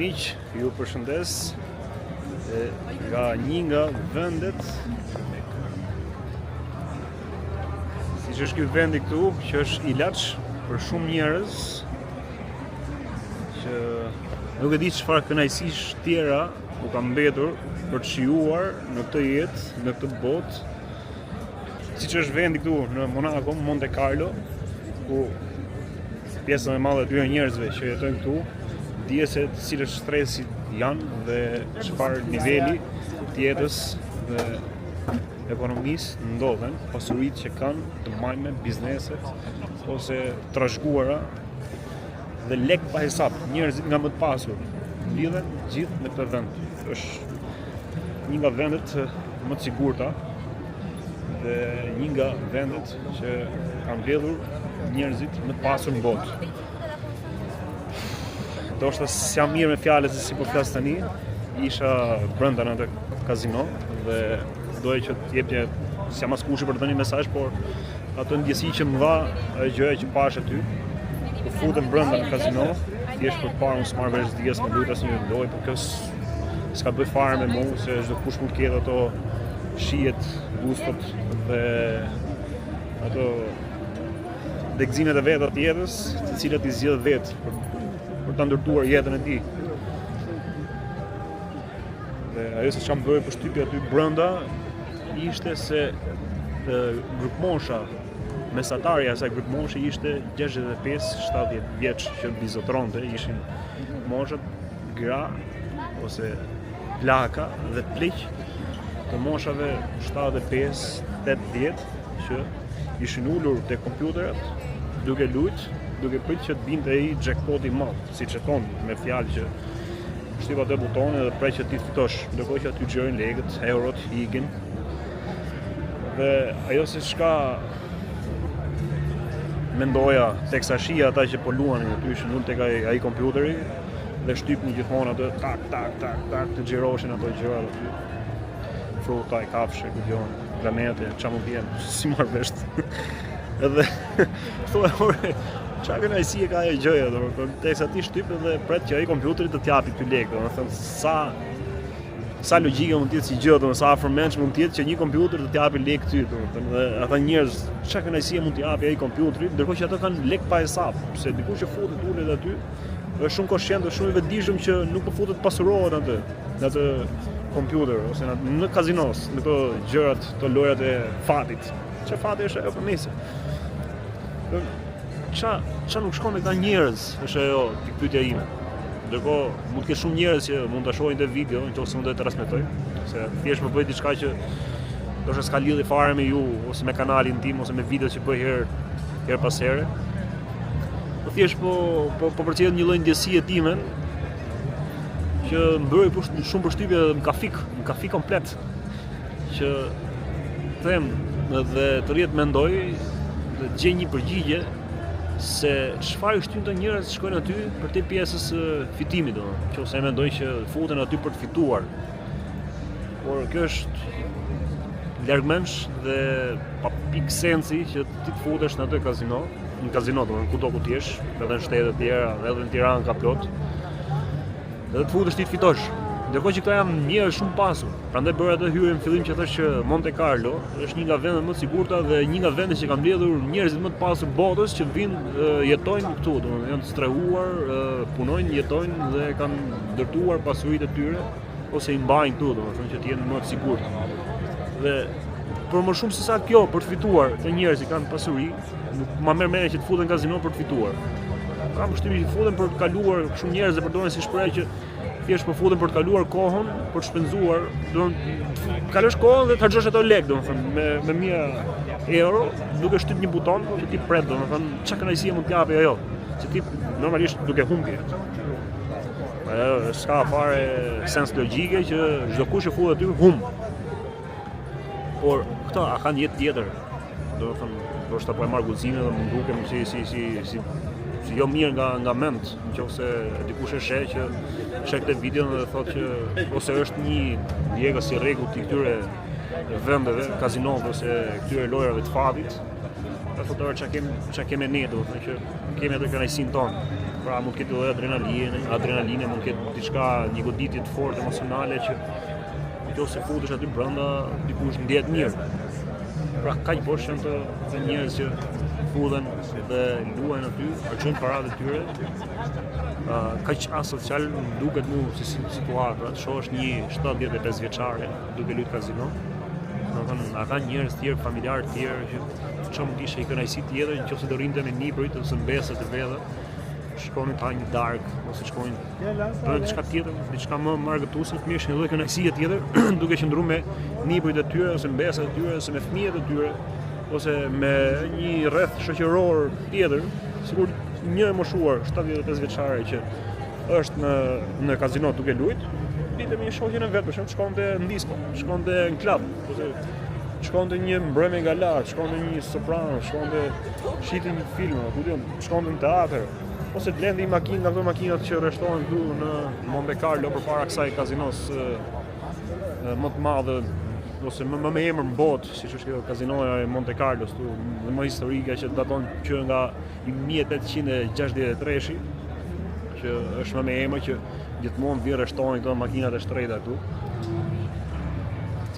miq, ju përshëndes nga një nga vendet siç është ky vendi këtu, që është ilaç për shumë njerëz që nuk e di çfarë kënaqësish tjera u ka mbetur për të shijuar në këtë jetë, në këtë botë, siç është vendi këtu në Monaco, Monte Carlo, ku pjesa e madhe e tyre njerëzve që jetojnë këtu dihet se cilët stresit janë dhe çfarë niveli të jetës dhe ekonomisë ndodhen, pasuritë që kanë, të majme, bizneset ose trashëguara dhe lek pa hesab, njerëzit nga më të pasur lidhen gjithë në këtë vend. Është një nga vendet më të sigurta dhe një nga vendet që kanë mbledhur njerëzit më të pasur në botë. Ndoshta s'jam mirë me fjalët se si po flas tani, isha brenda në atë kazino dhe doja që të jepje s'jam askush për të dhënë mesazh, por atë ndjesi që më dha ajo gjëja që pash aty, u futem brenda në kazino, thjesht për parë mos marr vesh dijes me lut asnjë lojë, por kjo s'ka bëj fare me mua, se çdo kush mund të ketë ato shihet, gustot dhe ato degëzimet e veta të jetës, të cilat i zgjedh vetë për ta ndërtuar jetën e tij. Dhe ajo që kam bërë përshtypje aty brenda ishte se grupmosha mesatarja e asaj grupmoshe ishte 65-70 vjeç që bizotronte, ishin moshat gra ose plaka dhe pleq të moshave 75-80 që ishin ulur te kompjuterat duke luajtur, duke pritë që të binte ai jackpoti i madh, siç e thon me fjalë që shtyp atë butonin dhe prej që ti fitosh, ndërkohë që aty gjërojnë legët, eurot, ikin. Dhe ajo se çka mendoja teksa shija ata që po luanin aty, ishin ul tek ai kompjuteri dhe shtypnin gjithmonë atë tak të xhiroshin ato gjëra aty. Fruta, kafshë, kujon, granete, çfarë mund të jenë, si marr vesh. Edhe thua çfarë kënaqësi e ka ajo gjëja, domethënë teksa ti shtyp dhe pret që ai kompjuteri të t'japi ty lekë, domethënë sa logjike mund të jetë si gjë, domethënë sa afërmendsh mund të jetë që një kompjuter të t'japi lekë ty, domethënë dhe ata njerëz çfarë kënaqësi mund t'i japi ai kompjuteri, ndërkohë që ato kanë lekë pa hesab, se dikush që futet ulet aty është shumë koshient dhe shumë i vetëdijshëm që nuk po futet pasurohet atë, në atë kompjuter ose në kazinos, në këto gjërat, këto lojrat e fatit. Çfarë fati është ajo për nesër? Qa nuk shkon me këta njerëz, është ajo pyetja ime. Ndërkohë mund të ketë shumë njerëz që mund ta shohin te video, nëse mund të transmetoj, se thjesht më bëj diçka që ndoshta s'ka lidhje fare me ju ose me kanalin tim ose me videot që bëj her pas here. Po thjesht po përcjell një lloj ndjesie time që më bëri shumë përshtypje, më ka fik komplet. Që them dhe të rrihet mendoj dhe të gjej një përgjigje se çfarë i shtyn të njerëz që shkojnë aty për te pjesës fitimit, domethënë, nëse e mendoj që futen aty për të fituar. Por kjo është largmensh dhe pa pikë sensi që ti të futesh në atë kazino, domethënë kudo ku ti jesh, edhe në shtete të tjera, edhe në Tiranë ka plot. Dhe të futesh ti të fitosh. Ndërkohë që këta janë njerëz shumë pasur. Prandaj bëra atë hyrje në fillim që thosh që Monte Carlo është një nga vendet më të sigurta dhe një nga vendet që kanë mbledhur njerëzit më të pasur botës që vinë jetojnë këtu, domethënë janë të strehuar, punojnë, jetojnë dhe kanë ndërtuar pasuritë e tyre ose i mbajnë këtu, domethënë që të jenë më të sigurt. Dhe por më shumë se sa kjo për të fituar, të njerëz që kanë pasuri, nuk ma merr mendja që të futen në kazino për të fituar. Kam përshtypjen që futen për të kaluar, shumë njerëz e përdorin si shprehje që thjesht po futen për të kaluar kohën, për të shpenzuar, domethënë kalosh kohën dhe të harxhosh ato lekë, domethënë me 1000 euro, duke shtyp një buton që ti pret, domethënë çka kënaqësi mund t'japi ajo, që ti normalisht duke humbur. Ajo s'ka fare sens logjike që çdo kush që futet aty humb. Por këta a kanë jetë tjetër, domethënë ndoshta po e marr guximin dhe më dukem si jo mirë nga mend, nëse dikush e sheh që këtë video dhe thotë që ose është një djegës si rregull të këtyre vendeve, kazinove ose këtyre lojrave të fatit, fotore çka kemi ne, domethënë që kemi atë kënaqësinë tonë. Pra mund të ketë edhe adrenaline, mund të ketë diçka, një goditje të fortë emocionale që nëse futesh aty brenda dikush ndihet mirë. Pra kaq bosh janë të njerëz që futen dhe luajnë aty, argjojnë paratë e tyre. Kaq asocial duket mu si situata, shohësh një 75 vjeçare duke luajtur kazino. Domethënë ka njerëz tjerë, familjarë tjerë që çfarë mund ishte një kënaqësi tjetër nëse do rrinte me librit ose mbesë të vëlla, shkonin ta një dark ose shkonin bëjnë diçka tjetër, diçka më argëtuese, fëmijësh një lloj kënaqësie tjetër duke qëndruar me librit e tyre ose mbesat e tyre ose me fëmijët e tyre ose me një rreth shoqëror tjetër, sikur një e moshuar 75 vjeçare që është në kazino duke luajtur, binte me një shoqën e vet, për shembull, shkonte në disko, shkonte në klub, ose shkonte një mbrëmje gala, shkonte një soprano, shkonte shiti një film, ku diun, shkonte në teatr, ose të lëndi makinë nga ato makinat që rreshtohen këtu në Monte Carlo përpara kësaj kazinos më të madhe ose më me emër në botë, siç është kjo kazinoja e Monte Carlos, këtu dhe më historike që daton që nga 1863 që është më me emër që gjithmonë vjen rreshtohen këto makinat e shtrejta këtu.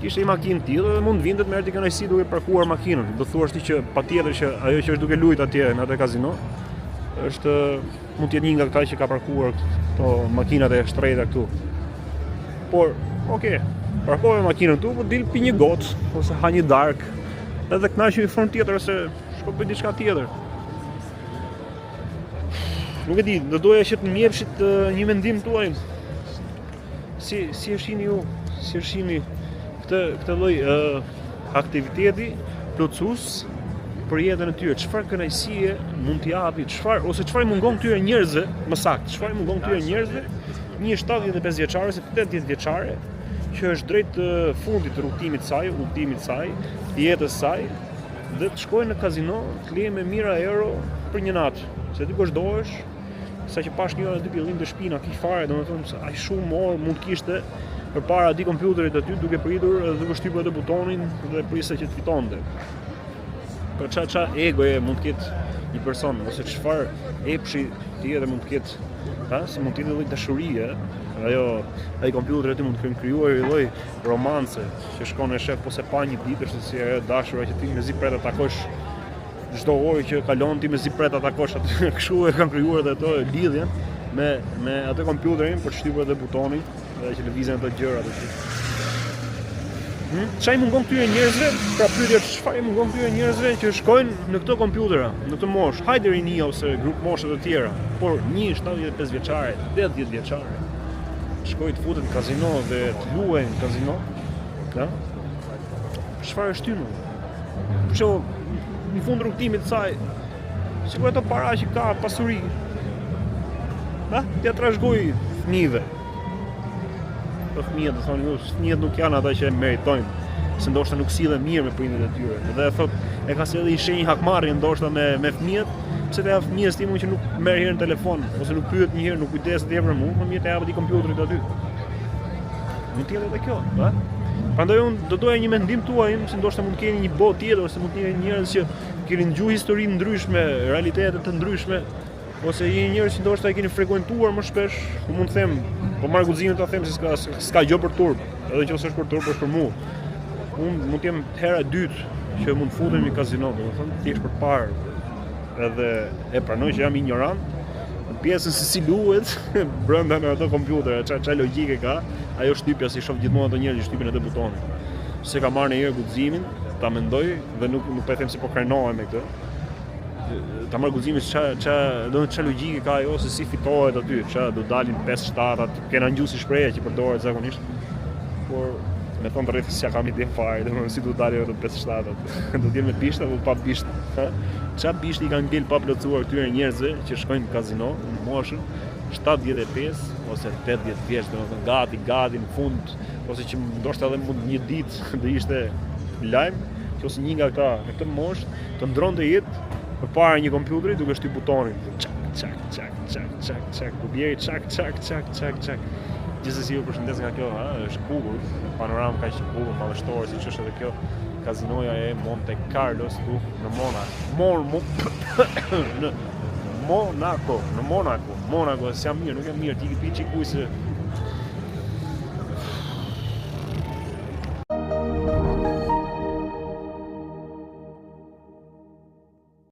Kishte një makinë tillë dhe mund vinte të merrte kënaqësi duke parkuar makinën. Do thuash ti që patjetër që ajo që është duke luajtur atje në atë kazino është mund të jetë një nga këta që ka parkuar këto makinat e shtrejta këtu. Por, okay, parkove makinën këtu, po dil pi një gotë ose ha një dark, edhe kënaqë një formë tjetër ose shko bëj diçka tjetër. Nuk e di, do doja që të më jepshit një mendim tuaj. Si e shihni ju, si e shihni këtë lloj aktiviteti plotësues për jetën e tyre, çfarë kënaqësie mund t'i japi, çfarë mungon këtyre njerëzve, më saktë, çfarë mungon këtyre njerëzve, një 75 vjeçare ose 80 vjeçare, që është drejt fundit të udhëtimit të saj, të jetës saj, dhe të shkojnë në kazino, të lejë me mira euro për një natë, se ti gozhdohesh, sa që pash një orë dy pillim të shpina, ki fare, domethënë se ai shumë orë mund kishte përpara atij kompjuterit aty duke pritur dhe duke shtypur atë butonin dhe prisë që të fitonte. Për qa egoje mund të ketë një person, ose çfarë epshi tjetër mund të ketë, se mund të jetë një lloj dashurie, ai kompjuteri aty mund të krijuar një lloj romance që shkon në shef po se pa një ditë është si ajo dashura që ti mezi pret ta takosh çdo orë që kalon ti mezi pret ta takosh aty, kështu e kanë krijuar edhe ato lidhjen me atë kompjuterin për të shtypur atë butonin dhe që lëvizën ato gjërat aty. Çfarë mungon këtyre njerëzve? Pra pyetja çfarë mungon këtyre njerëzve që shkojnë në këto kompjutera, në këtë moshë, hajde rini ose grup moshë të tjera, por një 75 vjeçare, 80 vjeçare, shkojnë të futen në kazino dhe të luajnë në kazino, ja? Çfarë është tynu? Për shembull, në fund rrugtimit të saj, sikur ato para që ka pasuri, t'ia trashëgoj fëmijëve. Fëmijët, thonë ju, fëmijët nuk janë ata që e meritojnë, se ndoshta nuk sillen mirë me prindërit e tyre. Dhe e ka sjellë një shenjë hakmarrje ndoshta me fëmijët, pse të jap fëmijës timun që nuk merr herë në telefon, ose nuk pyet një herë, nuk kujdeset edhe për mua, më mirë të japet i kompjuterit aty. Mund të jetë edhe kjo, ha? Prandaj unë do doja një mendim tuaj, se ndoshta mund të keni një botë tjetër, ose mund të jeni njerëz që keni dëgjuar histori ndryshme, realitete të ndryshme, ose jeni njerëz që ndoshta e keni frekuentuar më shpesh, ku mund të them, po marr guximin ta them se s'ka gjë për turp, edhe nëse është për turp është për mua. Unë mund të jem hera e dytë që mund të futem në kazino, domethënë thjesht për të parë. Edhe e pranoj që jam ignorant, në pjesën se si luhet brenda në ato kompjutere, ç'a logjike ka, ajo shtypja si shoh gjithmonë ato njerëz që shtypin atë butonin. Se ka marrë në herë guximin, ta mendoj dhe nuk po e them se po krenohem me këtë. Ta marrë guximin ç'a logjike ka ajo se si fitohet aty, ç'a do dalin 5-7-at, kena ngjusi shprehje që përdoret zakonisht. Por me thonë të rreth s'ja kam ide fare, domethënë si do dalin ato 5-7-at. Do të jenë me bishtë apo pa bishtë, ha? Qa bishti i kanë ngel pa plotësuar këtyre njerëzve që shkojnë në kazino në moshën 75 ose 80 vjeç, domethënë gati në fund, ose që ndoshta edhe mund një ditë të ishte lajm, që ose një nga këta në këtë moshë të ndronte jetë përpara një kompjuteri duke shtyp butonin. Çak, ku bie çak. Gjithsesi ju përshëndes nga kjo, është bukur, panoramë kaq bukur, madhështore siç është edhe kjo. kazinoja e Monte Carlos këtu në Monaco, Monaco, s'jam mirë, nuk jam mirë, ti ki pi qikuj se